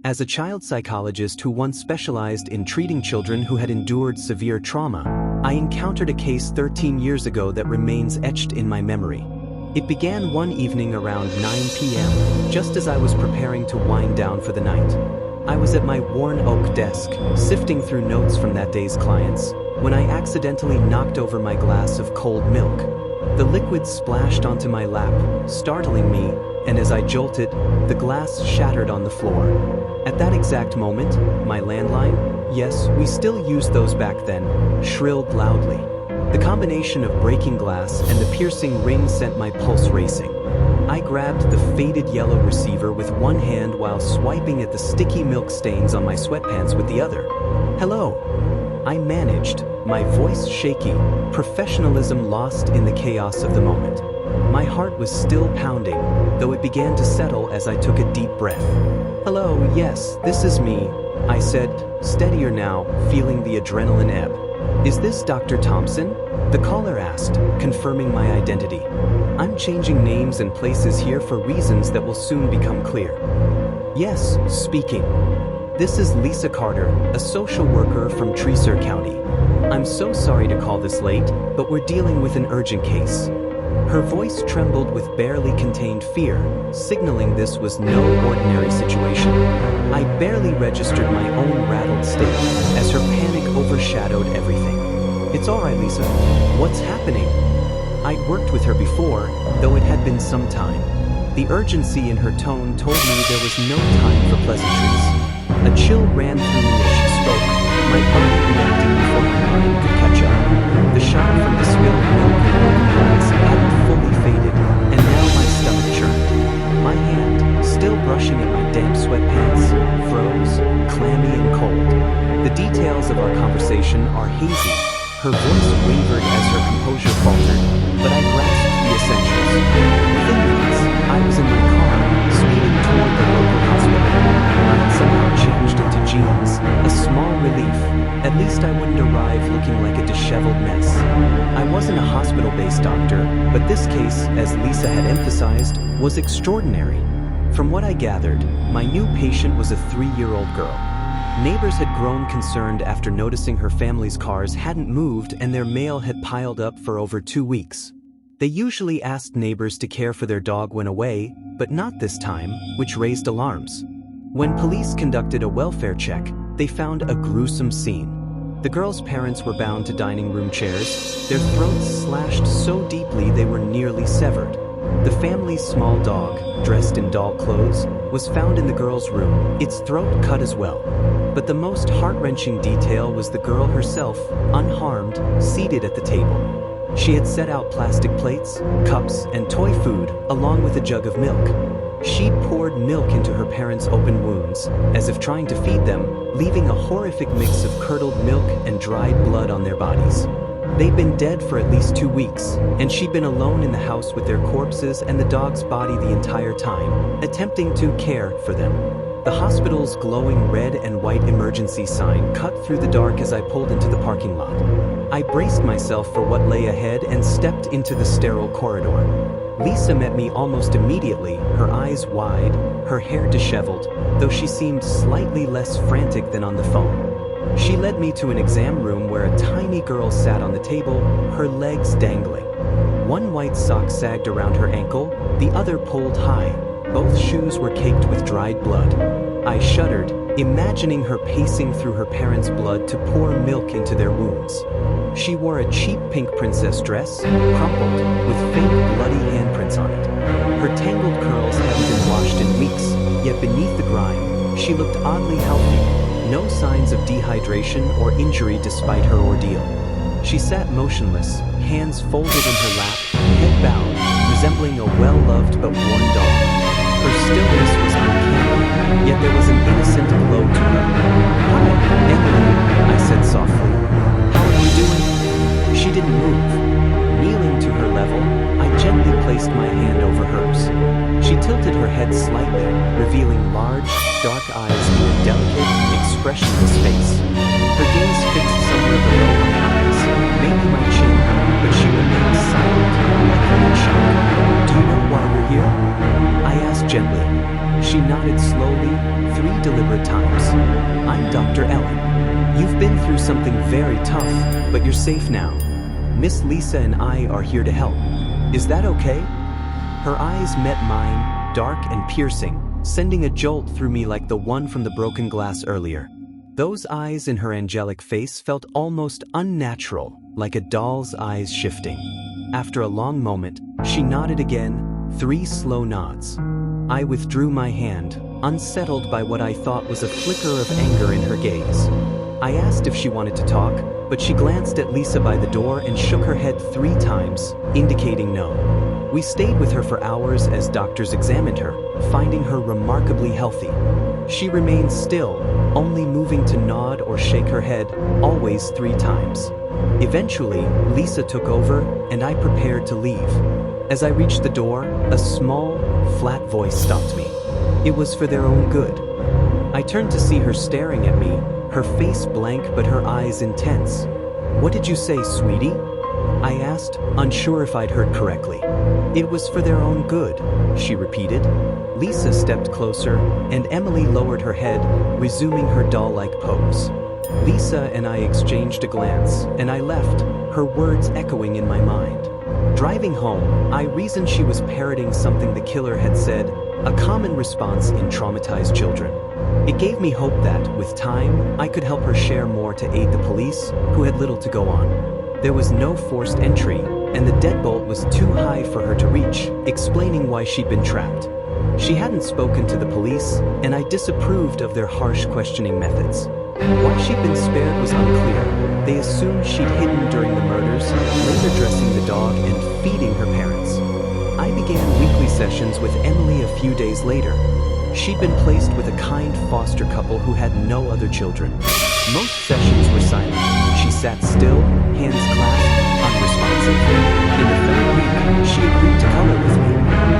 As a child psychologist who once specialized in treating children who had endured severe trauma, I encountered a case 13 years ago that remains etched in my memory. It began one evening around 9 p.m., just as I was preparing to wind down for the night. I was at my worn oak desk, sifting through notes from that day's clients, when I accidentally knocked over my glass of cold milk. The liquid splashed onto my lap, startling me, and as I jolted, the glass shattered on the floor. At that exact moment, my landline, yes, we still used those back then, shrilled loudly. The combination of breaking glass and the piercing ring sent my pulse racing. I grabbed the faded yellow receiver with one hand while swiping at the sticky milk stains on my sweatpants with the other. "Hello," I managed, my voice shaky, professionalism lost in the chaos of the moment. My heart was still pounding, though it began to settle as I took a deep breath. "Hello, yes, this is me," I said, steadier now, feeling the adrenaline ebb. "Is this Dr. Thompson?" the caller asked, confirming my identity. "I'm changing names and places here for reasons that will soon become clear." "Yes, speaking. This is Lisa Carter, a social worker from Tresor County. I'm so sorry to call this late, but we're dealing with an urgent case." Her voice trembled with barely contained fear, signaling this was no ordinary situation. I barely registered my own rattled state as her panic overshadowed everything. "It's all right, Lisa. What's happening?" I'd worked with her before, though it had been some time. The urgency in her tone told me there was no time for pleasantries. A chill ran through me as she spoke, my body reacting before my mind could catch up. The shock from the spilled milk and broken glass hadn't fully faded, and now my stomach churned. My hand, still brushing at my damp sweatpants, froze, clammy and cold. The details of our conversation are hazy. Her voice wavered as her composure faltered, but I grasped the essentials. Within minutes, I was in my car, speeding toward the local hospital. I had somehow changed into jeans, a small relief. At least I wouldn't arrive looking like a disheveled mess. I wasn't a hospital-based doctor, but this case, as Lisa had emphasized, was extraordinary. From what I gathered, my new patient was a 3-year-old girl. Neighbors had grown concerned after noticing her family's cars hadn't moved and their mail had piled up for over 2 weeks. They usually asked neighbors to care for their dog when away, but not this time, which raised alarms. When police conducted a welfare check, they found a gruesome scene. The girl's parents were bound to dining room chairs, their throats slashed so deeply they were nearly severed. The family's small dog, dressed in doll clothes, was found in the girl's room, its throat cut as well. But the most heart-wrenching detail was the girl herself, unharmed, seated at the table. She had set out plastic plates, cups, and toy food, along with a jug of milk. She'd poured milk into her parents' open wounds, as if trying to feed them, leaving a horrific mix of curdled milk and dried blood on their bodies. They'd been dead for at least 2 weeks, and she'd been alone in the house with their corpses and the dog's body the entire time, attempting to care for them. The hospital's glowing red and white emergency sign cut through the dark as I pulled into the parking lot. I braced myself for what lay ahead and stepped into the sterile corridor. Lisa met me almost immediately, her eyes wide, her hair disheveled, though she seemed slightly less frantic than on the phone. She led me to an exam room where a tiny girl sat on the table, her legs dangling. One white sock sagged around her ankle, the other pulled high. Both shoes were caked with dried blood. I shuddered, imagining her pacing through her parents' blood to pour milk into their wounds. She wore a cheap pink princess dress, crumpled, with faint bloody handprints on it. Her tangled curls hadn't been washed in weeks, yet beneath the grime, she looked oddly healthy. No signs of dehydration or injury despite her ordeal. She sat motionless, hands folded in her lap, head bowed, resembling a well-loved but worn dog. Her stillness was uncanny, yet there was an innocent glow to her. "Hi, Emily," I said softly. "How are you doing?" She didn't move. Kneeling to her level, I gently placed my hand over hers. She tilted her head slightly, revealing large, dark eyes in a delicate, expressionless face. Her gaze fixed somewhere below my eyes, maybe my chin, but she remained silent, likely in shock. "Do you know why we're here?" I asked gently. She nodded slowly, 3 deliberate times. I'm Dr. Ellen. You've been through something very tough, but you're safe now. Miss Lisa and I are here to help. Is that okay? Her eyes met mine, dark and piercing, sending a jolt through me like the one from the broken glass earlier. Those eyes in her angelic face felt almost unnatural, like a doll's eyes shifting. After a long moment, she nodded again, 3 slow nods. I withdrew my hand, unsettled by what I thought was a flicker of anger in her gaze. I asked if she wanted to talk, but she glanced at Lisa by the door and shook her head 3 times, indicating no. We stayed with her for hours as doctors examined her, finding her remarkably healthy. She remained still, only moving to nod or shake her head, always 3 times. Eventually, Lisa took over, and I prepared to leave. As I reached the door, a small, flat voice stopped me. It was for their own good. I turned to see her staring at me, her face blank but her eyes intense. What did you say, sweetie? I asked, unsure if I'd heard correctly. It was for their own good, she repeated. Lisa stepped closer, and Emily lowered her head, resuming her doll-like pose. Lisa and I exchanged a glance, and I left, her words echoing in my mind. Driving home, I reasoned she was parroting something the killer had said, a common response in traumatized children. It gave me hope that, with time, I could help her share more to aid the police, who had little to go on. There was no forced entry, and the deadbolt was too high for her to reach, explaining why she'd been trapped. She hadn't spoken to the police, and I disapproved of their harsh questioning methods. Why she'd been spared was unclear. They assumed she'd hidden during the murders, later dressing the dog and feeding her parents. I began weekly sessions with Emily a few days later. She'd been placed with a kind foster couple who had no other children. Most sessions were silent. She sat still, hands clasped, unresponsive. In the 3rd week, she agreed to color with me.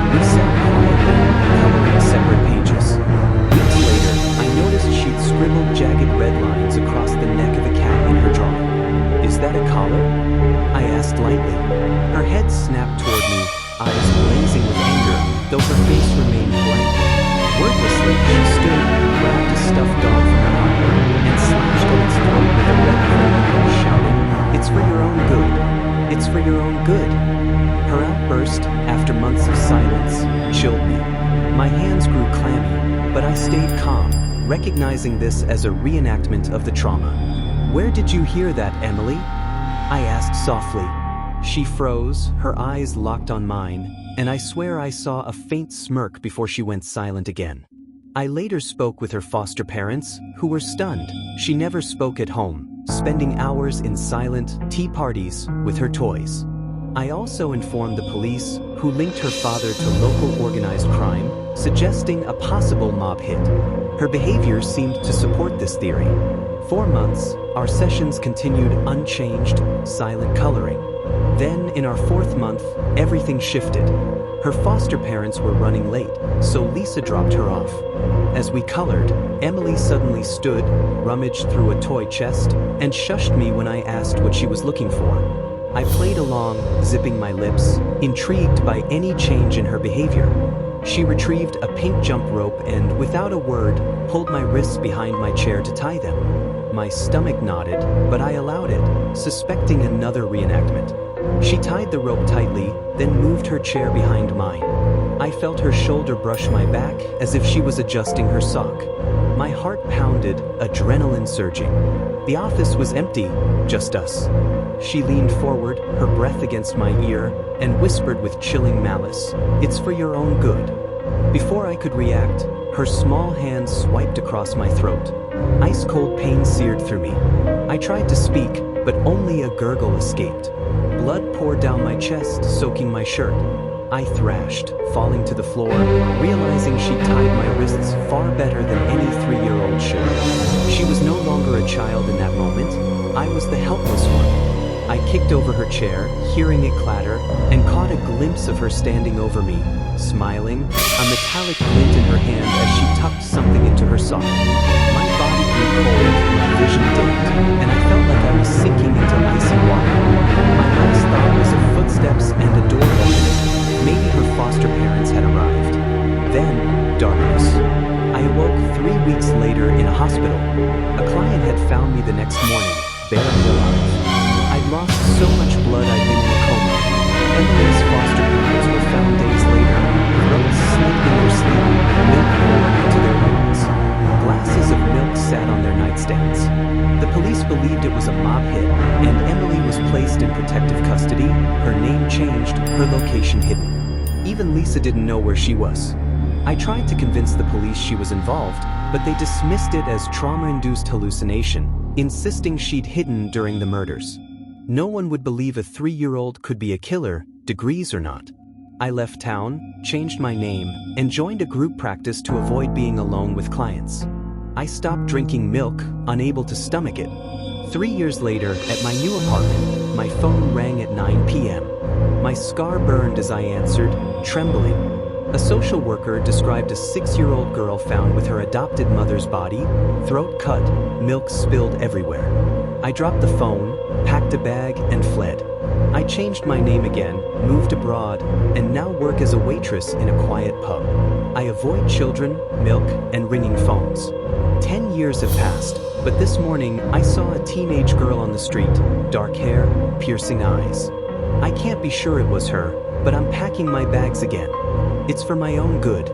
We sat quietly, coloring separate pages. Weeks later, I noticed she'd scribbled jagged red lines across the neck of a cat in her drawing. Is that a collar? I asked lightly. Her head snapped toward me, eyes blazing with anger, though her face remained blank. Wordlessly, she stood, grabbed a stuffed dog from her arm, and slashed at its throat with a red curtain, shouting, "It's for your own good. It's for your own good." Her outburst, after months of silence, chilled me. My hands grew clammy, but I stayed calm, recognizing this as a reenactment of the trauma. "Where did you hear that, Emily?" I asked softly. She froze, her eyes locked on mine, and I swear I saw a faint smirk before she went silent again. I later spoke with her foster parents, who were stunned. She never spoke at home, spending hours in silent tea parties with her toys. I also informed the police, who linked her father to local organized crime, suggesting a possible mob hit. Her behavior seemed to support this theory. 4 months, our sessions continued unchanged, silent coloring. Then, in our 4th month, everything shifted. Her foster parents were running late, so Lisa dropped her off. As we colored, Emily suddenly stood, rummaged through a toy chest, and shushed me when I asked what she was looking for. I played along, zipping my lips, intrigued by any change in her behavior. She retrieved a pink jump rope and, without a word, pulled my wrists behind my chair to tie them. My stomach nodded, but I allowed it, suspecting another reenactment. She tied the rope tightly, then moved her chair behind mine. I felt her shoulder brush my back as if she was adjusting her sock. My heart pounded, adrenaline surging. The office was empty, just us. She leaned forward, her breath against my ear, and whispered with chilling malice, "It's for your own good." Before I could react, her small hand swiped across my throat. Ice-cold pain seared through me. I tried to speak, but only a gurgle escaped. Blood poured down my chest, soaking my shirt. I thrashed, falling to the floor, realizing she tied my wrists far better than any 3-year-old should. She was no longer a child in that moment. I was the helpless one. I kicked over her chair, hearing it clatter, and caught a glimpse of her standing over me, smiling, a metallic glint in her hand as she tucked something into her sock. My body grew cold, my vision dimmed, and I felt like I was sinking into icy water. My last thought was of footsteps and a door opening. Maybe her foster parents had arrived. Then, darkness. I awoke 3 weeks later in a hospital. A client had found me the next morning, barely alive. I'd lost so much blood I'd been in a coma. Emily's foster parents were found days later, throats slit in their sleep, milk poured into their wounds. Glasses of milk sat on their nightstands. The police believed it was a mob hit, and Emily was placed in protective custody, her name changed, her location hidden. Even Lisa didn't know where she was. I tried to convince the police she was involved, but they dismissed it as trauma-induced hallucination, insisting she'd hidden during the murders. No one would believe a 3-year-old could be a killer, degrees or not. I left town, changed my name, and joined a group practice to avoid being alone with clients. I stopped drinking milk, unable to stomach it. 3 years later, at my new apartment, my phone rang at 9 p.m. My scar burned as I answered, trembling. A social worker described a 6-year-old girl found with her adopted mother's body, throat cut, milk spilled everywhere. I dropped the phone, packed a bag, and fled. I changed my name again, moved abroad, and now work as a waitress in a quiet pub. I avoid children, milk, and ringing phones. 10 years have passed, but this morning I saw a teenage girl on the street, dark hair, piercing eyes. I can't be sure it was her, but I'm packing my bags again. It's for my own good.